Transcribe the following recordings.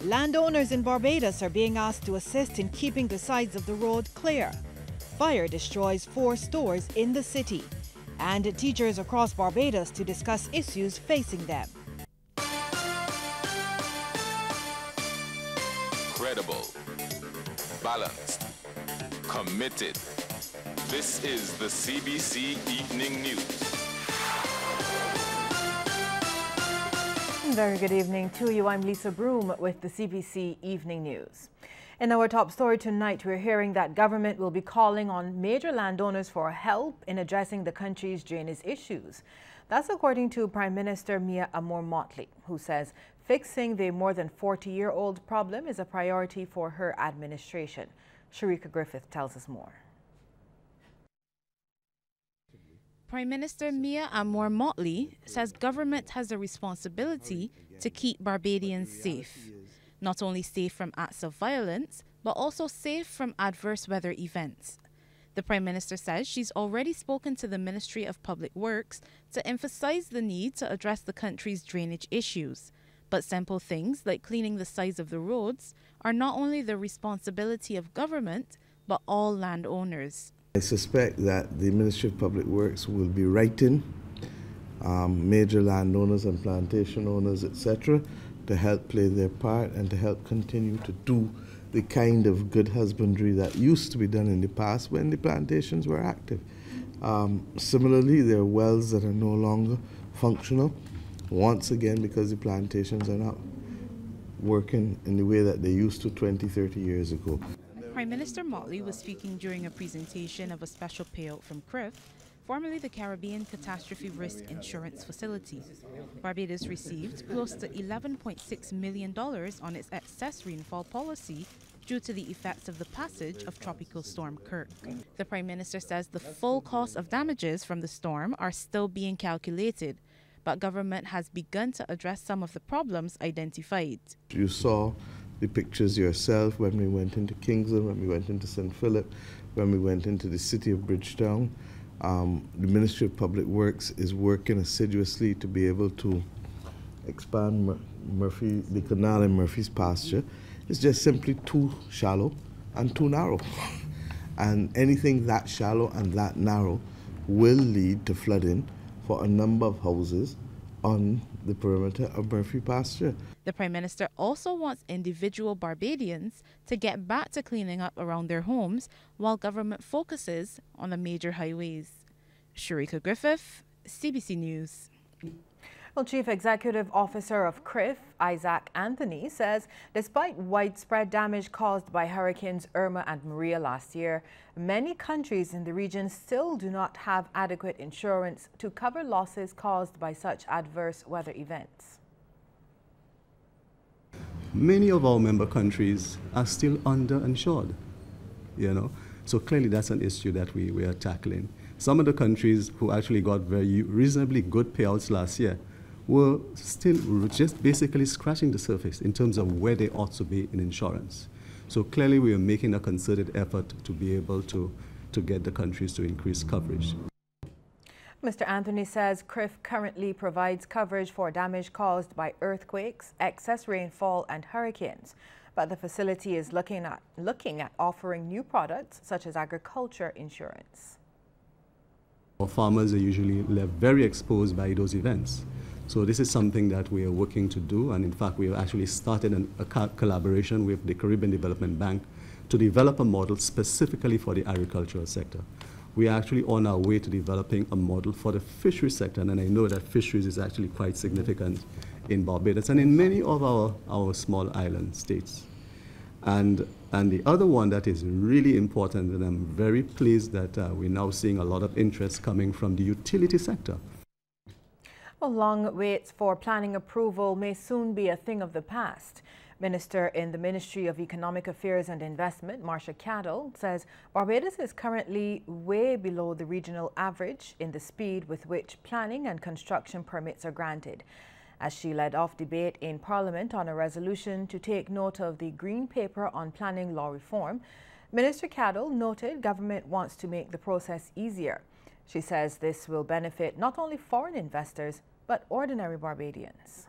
Landowners in Barbados are being asked to assist in keeping the sides of the road clear. Fire destroys 4 stores in the city. And teachers across Barbados to discuss issues facing them. Credible, balanced, committed. This is the CBC Evening News. Very good evening to you. I'm Lisa Broom with the CBC Evening News. In our top story tonight, we're hearing that government will be calling on major landowners for help in addressing the country's drainage issues. That's according to Prime Minister Mia Motley, who says fixing the more than 40-year-old problem is a priority for her administration. Sharika Griffith tells us more. Prime Minister Mia Motley says government has a responsibility to keep Barbadians safe. Not only safe from acts of violence, but also safe from adverse weather events. The Prime Minister says she's already spoken to the Ministry of Public Works to emphasize the need to address the country's drainage issues. But simple things like cleaning the sides of the roads are not only the responsibility of government, but all landowners. I suspect that the Ministry of Public Works will be writing major landowners and plantation owners, etc., to help play their part and to help continue to do the kind of good husbandry that used to be done in the past when the plantations were active. Similarly, there are wells that are no longer functional, once again because the plantations are not working in the way that they used to 20, 30 years ago. Prime Minister Motley was speaking during a presentation of a special payout from CRIF, formerly the Caribbean Catastrophe Risk Insurance Facility. Barbados received close to $11.6 million on its excess rainfall policy due to the effects of the passage of Tropical Storm Kirk. The Prime Minister says the full cost of damages from the storm are still being calculated, but government has begun to address some of the problems identified. You saw the pictures yourself when we went into Kingsland, when we went into St. Philip, when we went into the city of Bridgetown. The Ministry of Public Works is working assiduously to be able to expand the canal in Murphy's pasture. It's just simply too shallow and too narrow. And anything that shallow and that narrow will lead to flooding for a number of houses on the perimeter of Murphy pasture. The Prime Minister also wants individual Barbadians to get back to cleaning up around their homes while government focuses on the major highways. Sharika Griffith, CBC News. Well, Chief Executive Officer of CRIF, Isaac Anthony, says despite widespread damage caused by Hurricanes Irma and Maria last year, many countries in the region still do not have adequate insurance to cover losses caused by such adverse weather events. Many of our member countries are still underinsured, so clearly that's an issue that we are tackling. Some of the countries who actually got very reasonably good payouts last year were still just basically scratching the surface in terms of where they ought to be in insurance. So clearly we are making a concerted effort to be able to get the countries to increase coverage. Mr. Anthony says CRIF currently provides coverage for damage caused by earthquakes, excess rainfall and hurricanes, but the facility is looking at offering new products such as agriculture insurance. Our farmers are usually left very exposed by those events. So this is something that we are working to do, and in fact we have actually started a collaboration with the Caribbean Development Bank to develop a model specifically for the agricultural sector. We are actually on our way to developing a model for the fisheries sector, and I know that fisheries is actually quite significant in Barbados and in many of our small island states. And the other one that is really important, and I'm very pleased that we're now seeing a lot of interest coming from the utility sector. Well, long waits for planning approval may soon be a thing of the past. Minister in the Ministry of Economic Affairs and Investment, Marcia Cadell, says Barbados is currently way below the regional average in the speed with which planning and construction permits are granted. As she led off debate in Parliament on a resolution to take note of the Green Paper on Planning Law Reform, Minister Cadell noted government wants to make the process easier. She says this will benefit not only foreign investors, but ordinary Barbadians.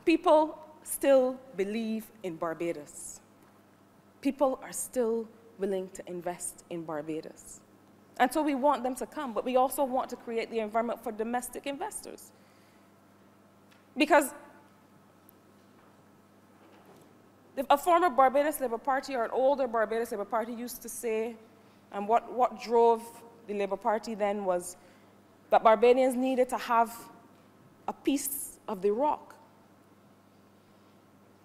People still believe in Barbados. People are still willing to invest in Barbados. And so we want them to come, but we also want to create the environment for domestic investors. Because a former Barbados Labour Party or an older Barbados Labour Party used to say, and what drove the Labour Party then was that Barbadians needed to have a piece of the rock.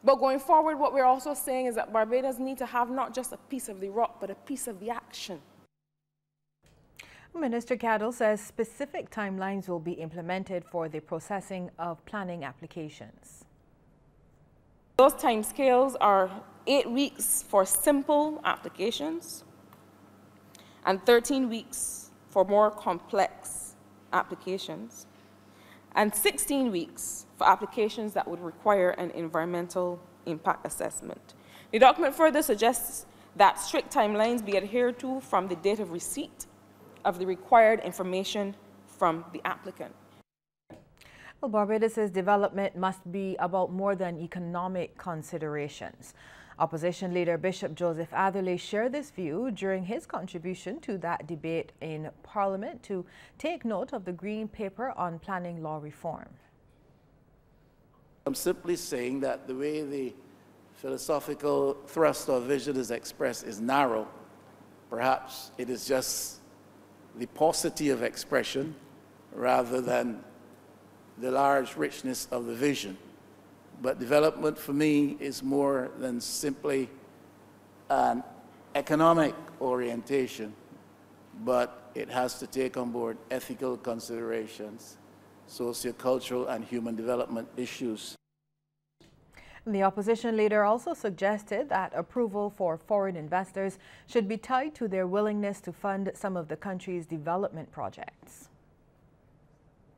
But going forward, what we're also saying is that Barbadians need to have not just a piece of the rock, but a piece of the action. Minister Cadell says specific timelines will be implemented for the processing of planning applications. Those timescales are 8 weeks for simple applications and 13 weeks for more complex applications, and 16 weeks for applications that would require an environmental impact assessment. The document further suggests that strict timelines be adhered to from the date of receipt of the required information from the applicant. Well, Barbados's development must be about more than economic considerations. Opposition leader Bishop Joseph Atherley shared this view during his contribution to that debate in Parliament to take note of the Green Paper on planning law reform. I'm simply saying that the way the philosophical thrust or vision is expressed is narrow. Perhaps it is just the paucity of expression rather than the large richness of the vision. But development for me is more than simply an economic orientation, but it has to take on board ethical considerations, sociocultural and human development issues. The opposition leader also suggested that approval for foreign investors should be tied to their willingness to fund some of the country's development projects.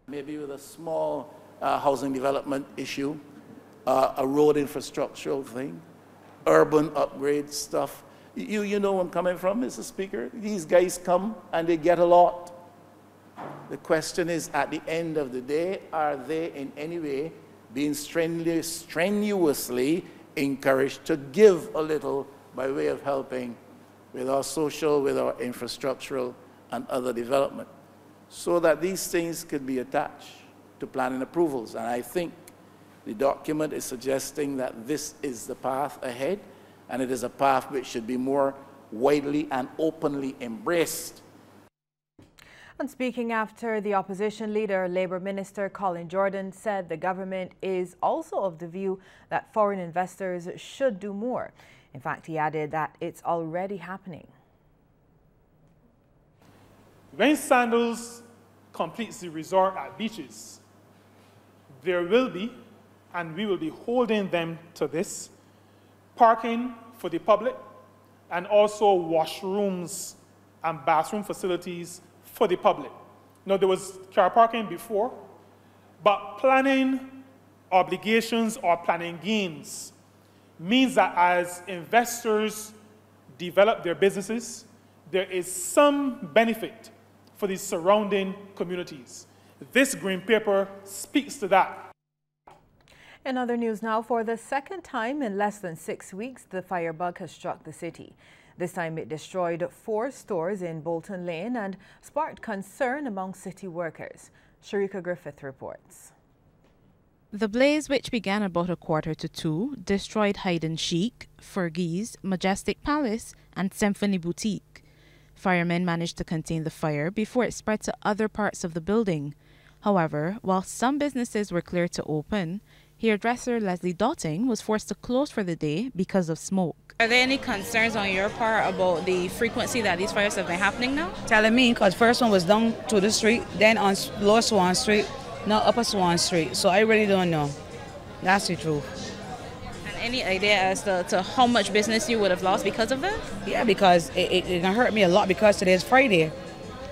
Maybe with a small housing development issue, a road infrastructural thing, urban upgrade stuff. You know where I'm coming from, Mr. Speaker. These guys come and they get a lot. The question is, at the end of the day, are they in any way being strenuously encouraged to give a little by way of helping with our social, with our infrastructural and other development, so that these things could be attached to planning approvals. And I think the document is suggesting that this is the path ahead, and it is a path which should be more widely and openly embraced. And speaking after the opposition leader, Labour Minister Colin Jordan said the government is also of the view that foreign investors should do more. In fact, he added that it's already happening. When Sandals completes the resort at Beaches, there will be, and we will be holding them to this, parking for the public and also washrooms and bathroom facilities for the public. Now, there was car parking before, but planning obligations or planning gains means that as investors develop their businesses, there is some benefit for the surrounding communities. This Green Paper speaks to that. In other news now, for the second time in less than 6 weeks, the firebug has struck the city. This time it destroyed 4 stores in Bolton Lane and sparked concern among city workers. Sharika Griffith reports. The blaze, which began about 1:45, destroyed Hide and Chic, Fergie's, Majestic Palace and Symphony Boutique. Firemen managed to contain the fire before it spread to other parts of the building. However, while some businesses were cleared to open, hairdresser Leslie Dotting was forced to close for the day because of smoke. Are there any concerns on your part about the frequency that these fires have been happening now? Telling me, because first one was down to the street, then on Lower Swan Street, now Upper Swan Street. So I really don't know. That's the truth. And any idea as to how much business you would have lost because of that? Yeah, because it can hurt me a lot because today is Friday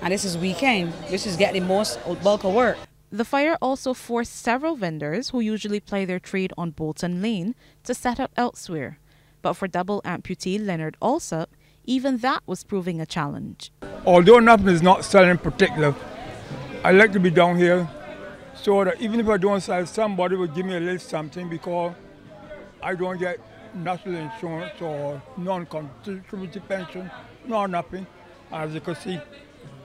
and this is weekend. This is getting the most bulk of work. The fire also forced several vendors who usually ply their trade on Bolton Lane to set up elsewhere. But for double amputee Leonard Alsop, even that was proving a challenge. Although nothing is not selling in particular, I like to be down here so that even if I don't sell, somebody will give me a little something because I don't get national insurance or non-contributory pension, no nothing. As you can see,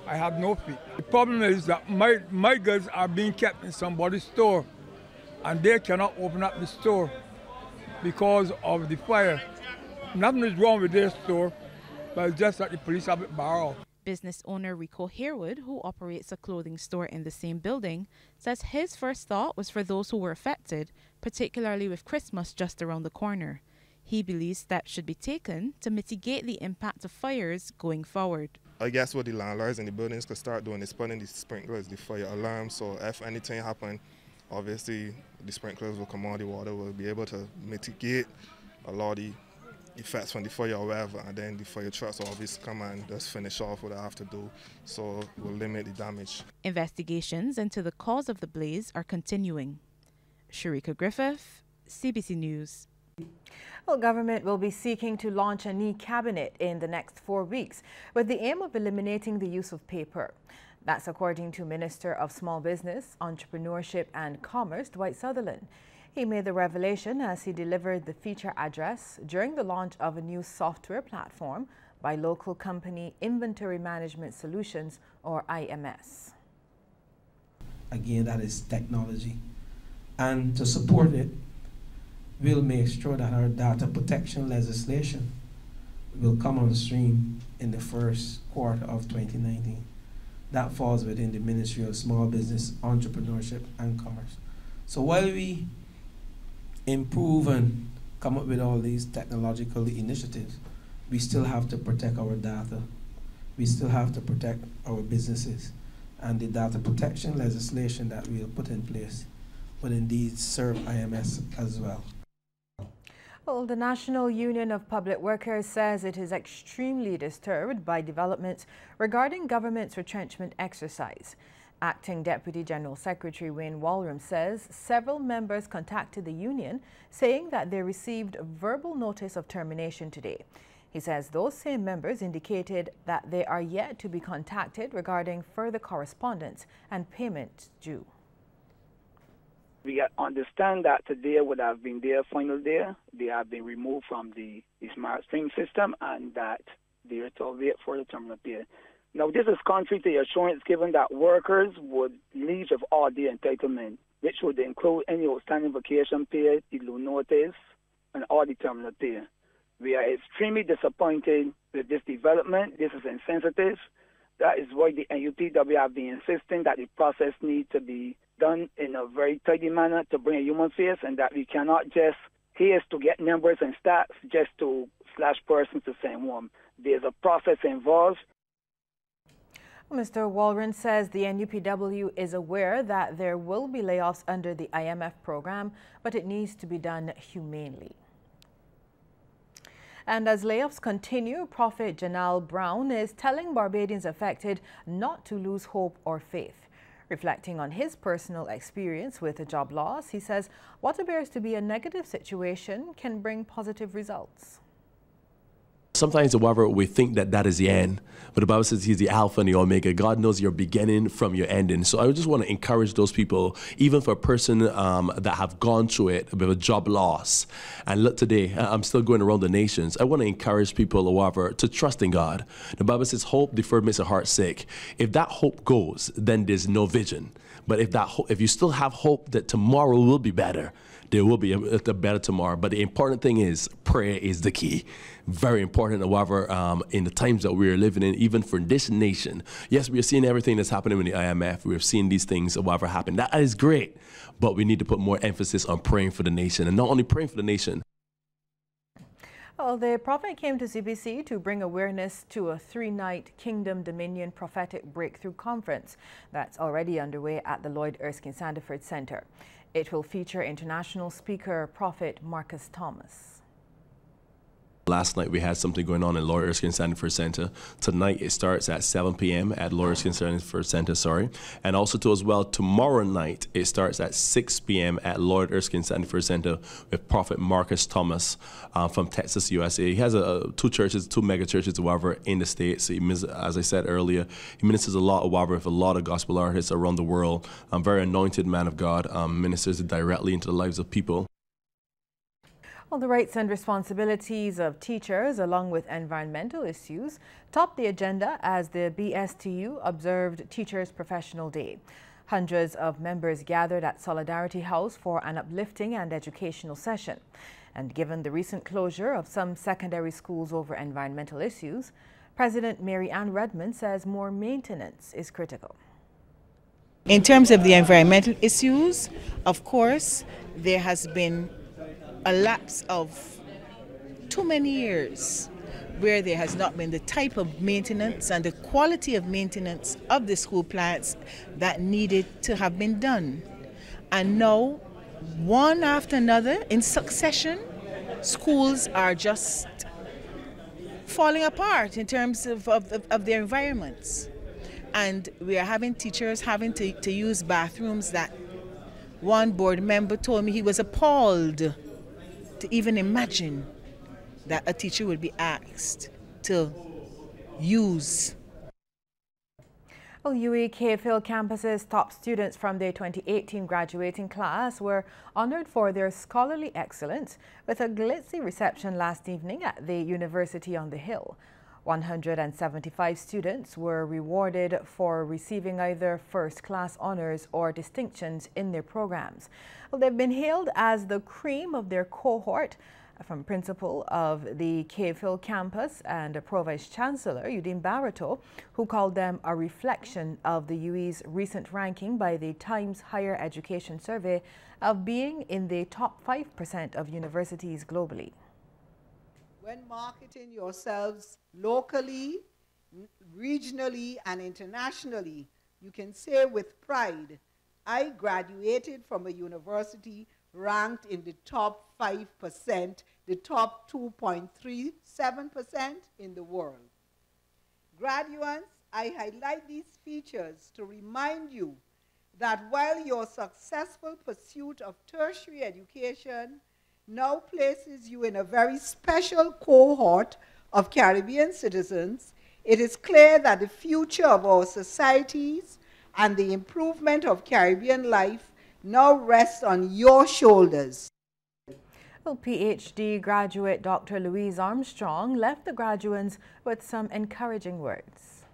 I have no fee. The problem is that my goods are being kept in somebody's store and they cannot open up the store because of the fire. Nothing is wrong with their store, but it's just that the police have it barred. Business owner Rico Harewood, who operates a clothing store in the same building, says his first thought was for those who were affected, particularly with Christmas just around the corner. He believes steps should be taken to mitigate the impact of fires going forward. I guess what the landlords in the buildings could start doing is putting the sprinklers, the fire alarms, so if anything happens, obviously the sprinklers will come on, the water will be able to mitigate a lot of the effects from the fire or whatever, and then the fire trucks will obviously come and just finish off what I have to do, so we'll limit the damage. Investigations into the cause of the blaze are continuing. Sharika Griffith, CBC News. Well, government will be seeking to launch a new cabinet in the next 4 weeks with the aim of eliminating the use of paper. That's according to Minister of Small Business, Entrepreneurship and Commerce, Dwight Sutherland. He made the revelation as he delivered the feature address during the launch of a new software platform by local company Inventory Management Solutions, or IMS. Again, that is technology. And to support it, we'll make sure that our data protection legislation will come on stream in the first quarter of 2019. That falls within the Ministry of Small Business, Entrepreneurship and Commerce. So while we improve and come up with all these technological initiatives, we still have to protect our data. We still have to protect our businesses. And the data protection legislation that we'll put in place will indeed serve IMS as well. Well, the National Union of Public Workers says it is extremely disturbed by developments regarding government's retrenchment exercise. Acting Deputy General Secretary Wayne Walram says several members contacted the union saying that they received verbal notice of termination today. He says those same members indicated that they are yet to be contacted regarding further correspondence and payment due. We understand that today would have been their final day. They have been removed from the smart stream system and that they are to wait for the terminal pay. Now, this is contrary to the assurance given that workers would leave with all their entitlement, which would include any outstanding vacation pay, the loan notice, and all the terminal pay. We are extremely disappointed with this development. This is insensitive. That is why the NUPW have been insisting that the process needs to be done in a very tidy manner to bring a human face, and that we cannot just haste to get numbers and stats just to slash persons to send one. There's a process involved. Mr. Walram says the NUPW is aware that there will be layoffs under the IMF program, but it needs to be done humanely. And as layoffs continue, Prophet Janal Brown is telling Barbadians affected not to lose hope or faith. Reflecting on his personal experience with a job loss, he says what appears to be a negative situation can bring positive results. Sometimes, however, we think that that is the end, but the Bible says he's the Alpha and the Omega. God knows your beginning from your ending. So I just want to encourage those people, even for a person that have gone through it with a job loss. And look, today, I'm still going around the nations. I want to encourage people, however, to trust in God. The Bible says hope deferred makes the heart sick. If that hope goes, then there's no vision. But if you still have hope that tomorrow will be better, there will be a better tomorrow. But the important thing is prayer is the key. Very important, however, in the times that we're living in, even for this nation. Yes, we are seeing everything that's happening with the IMF. We're seeing these things, however, happen. That is great. But we need to put more emphasis on praying for the nation, and not only praying for the nation. Well, the prophet came to CBC to bring awareness to a 3-night Kingdom Dominion Prophetic Breakthrough Conference that's already underway at the Lloyd Erskine Sandiford Center. It will feature international speaker Prophet Marcus Thomas. Last night we had something going on in Laura Erskine Sanford Center. Tonight it starts at 7 p.m. at Laura Erskine Sanford Center, And also too as well, tomorrow night it starts at 6 p.m. at Lloyd Erskine Sanford Center with Prophet Marcus Thomas from Texas, USA. He has two mega churches, however, in the States. As I said earlier, he ministers a lot, however, with a lot of gospel artists around the world. Very anointed man of God, ministers directly into the lives of people. Well, the rights and responsibilities of teachers, along with environmental issues, topped the agenda as the BSTU observed Teachers Professional Day. Hundreds of members gathered at Solidarity House for an uplifting and educational session. And given the recent closure of some secondary schools over environmental issues, President Mary Ann Redmond says more maintenance is critical. In terms of the environmental issues, of course, there has been a lapse of too many years where there has not been the type of maintenance and the quality of maintenance of the school plants that needed to have been done. And now, one after another, in succession, schools are just falling apart in terms of their environments. And we are having teachers having to use bathrooms that one board member told me he was appalled to even imagine that a teacher would be asked to use. Well, UE KPhil campus's top students from their 2018 graduating class were honored for their scholarly excellence with a glitzy reception last evening at the University on the Hill. 175 students were rewarded for receiving either first-class honors or distinctions in their programs. Well, they've been hailed as the cream of their cohort from principal of the KPhil campus and Pro Vice Chancellor Udine Barato, who called them a reflection of the UE's recent ranking by the Times Higher Education Survey of being in the top 5% of universities globally. When marketing yourselves locally, regionally, and internationally, you can say with pride, I graduated from a university ranked in the top 5%, the top 2.37% in the world. Graduates, I highlight these features to remind you that while your successful pursuit of tertiary education now places you in a very special cohort of Caribbean citizens, it is clear that the future of our societies and the improvement of Caribbean life now rests on your shoulders. Well, PhD graduate Dr. Louise Armstrong left the graduates with some encouraging words.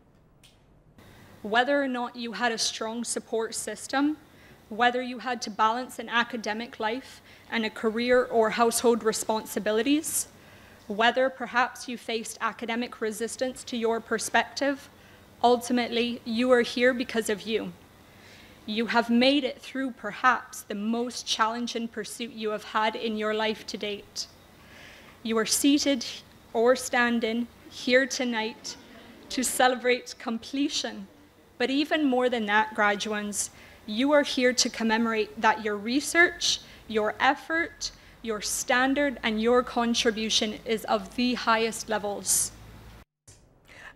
Whether or not you had a strong support system, whether you had to balance an academic life and a career or household responsibilities, whether perhaps you faced academic resistance to your perspective, ultimately you are here because of you. You have made it through perhaps the most challenging pursuit you have had in your life to date. You are seated or standing here tonight to celebrate completion, but even more than that, graduates, you are here to commemorate that your research, your effort, your standard, and your contribution is of the highest levels.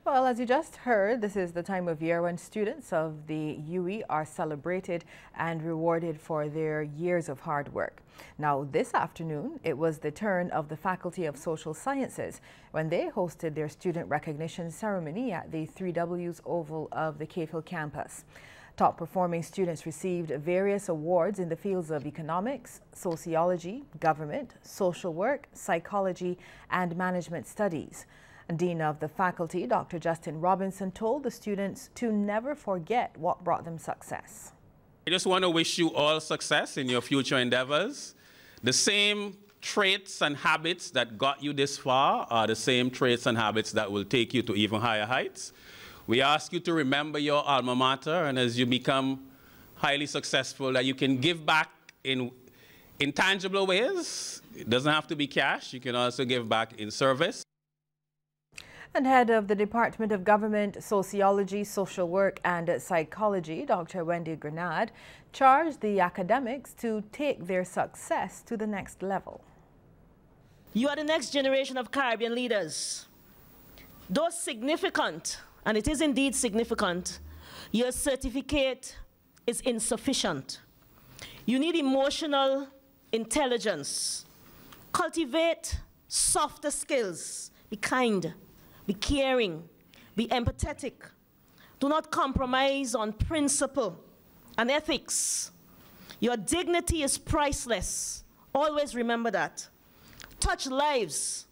Well, as you just heard, this is the time of year when students of the UE are celebrated and rewarded for their years of hard work. Now, this afternoon, it was the turn of the Faculty of Social Sciences when they hosted their student recognition ceremony at the 3Ws Oval of the KPhil campus. Top performing students received various awards in the fields of economics, sociology, government, social work, psychology, and management studies. Dean of the faculty, Dr. Justin Robinson, told the students to never forget what brought them success. I just want to wish you all success in your future endeavors. The same traits and habits that got you this far are the same traits and habits that will take you to even higher heights. We ask you to remember your alma mater, and as you become highly successful, that you can give back in tangible ways. It doesn't have to be cash. You can also give back in service. And head of the Department of Government, Sociology, Social Work and Psychology, Dr. Wendy Grenade, charged the academics to take their success to the next level. You are the next generation of Caribbean leaders. Though significant, and it is indeed significant, your certificate is insufficient. You need emotional intelligence. Cultivate softer skills. Be kind, be caring, be empathetic. Do not compromise on principle and ethics. Your dignity is priceless. Always remember that. Touch lives.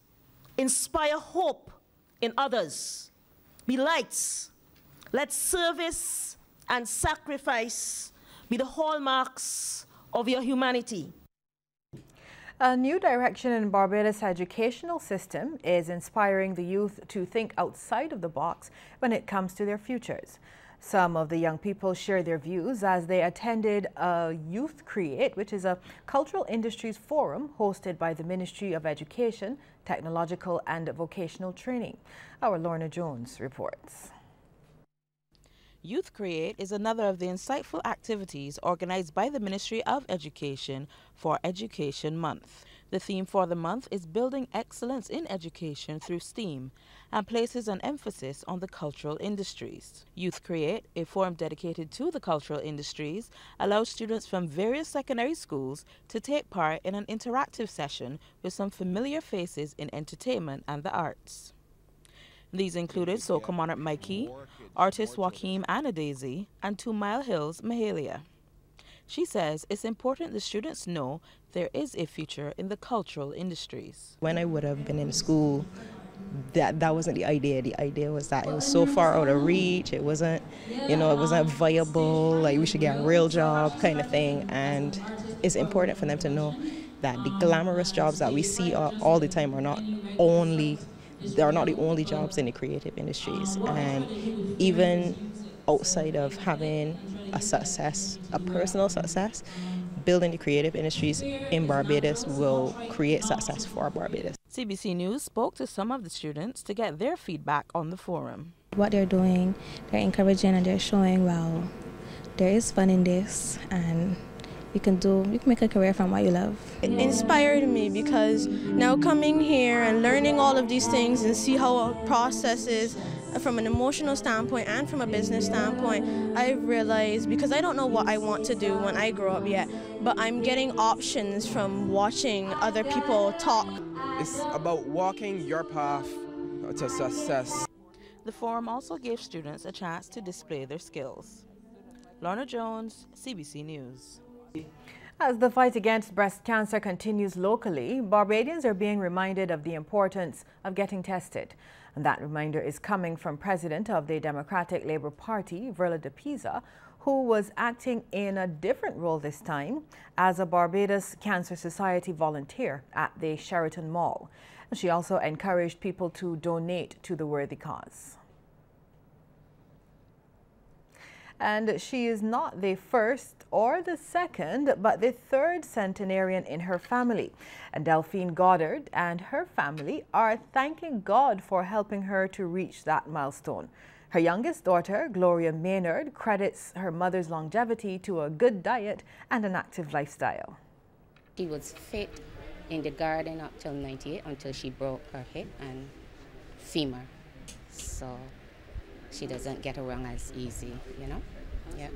Inspire hope in others. Be lights. Let service and sacrifice be the hallmarks of your humanity. A new direction in Barbados' educational system is inspiring the youth to think outside of the box when it comes to their futures. Some of the young people share their views as they attended a Youth Create, which is a cultural industries forum hosted by the Ministry of Education, Technological and Vocational Training. Our Lorna Jones reports. Youth Create is another of the insightful activities organized by the Ministry of Education for Education Month. The theme for the month is Building Excellence in Education through STEAM and places an emphasis on the cultural industries. Youth Create, a forum dedicated to the cultural industries, allows students from various secondary schools to take part in an interactive session with some familiar faces in entertainment and the arts. These included soca monarch Mikey, artist Joaquim Anadaisy, and 2 Mile Hills Mahalia. She says it's important the students know there is a future in the cultural industries. When I would have been in school, that wasn't the idea. The idea was that it was so far out of reach. It wasn't, it wasn't viable. Like we should get a real job kind of thing. And it's important for them to know that the glamorous jobs that we see all the time are not the only jobs in the creative industries. And even outside of having a success, a personal success, building the creative industries in Barbados will create success for Barbados. CBC News spoke to some of the students to get their feedback on the forum. What they're doing, they're encouraging and they're showing, well, there is fun in this and you can make a career from what you love. It inspired me because now coming here and learning all of these things and see how a process is from an emotional standpoint and from a business standpoint, I've realized, because I don't know what I want to do when I grow up yet, but I'm getting options from watching other people talk. It's about walking your path to success. The forum also gave students a chance to display their skills. Lorna Jones, CBC News. As the fight against breast cancer continues locally, Barbadians are being reminded of the importance of getting tested. And that reminder is coming from President of the Democratic Labour Party, Verla de Pisa, who was acting in a different role this time as a Barbados Cancer Society volunteer at the Sheraton Mall. She also encouraged people to donate to the worthy cause. And she is not the first or the second, but the third centenarian in her family. And Delphine Goddard and her family are thanking God for helping her to reach that milestone. Her youngest daughter, Gloria Maynard, credits her mother's longevity to a good diet and an active lifestyle. She was fit in the garden up till 98 until she broke her hip and femur. So she doesn't get around as easy, Yeah.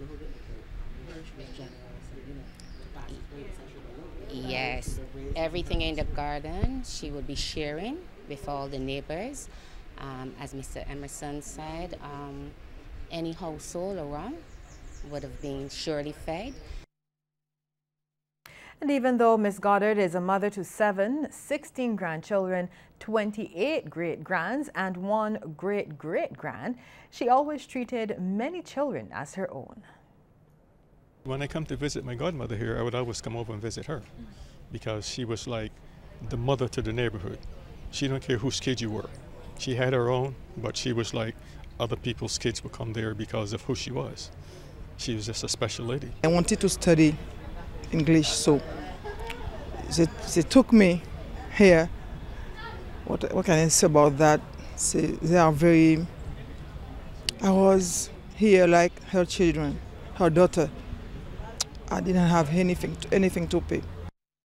Yes, everything in the garden she would be sharing with all the neighbors. As Mr. Emerson said, any household around would have been surely fed. And even though Ms. Goddard is a mother to 16 grandchildren, 28 great-grands and 1 great-great-grand, she always treated many children as her own. When I come to visit my godmother here, I would always come over and visit her because she was like the mother to the neighborhood. She don't care whose kid you were. She had her own, but she was like other people's kids would come there because of who she was. She was just a special lady. I wanted to study English, so they took me here. What can I say about that? They are very. I was here like her children, her daughter. I didn't have anything to pay.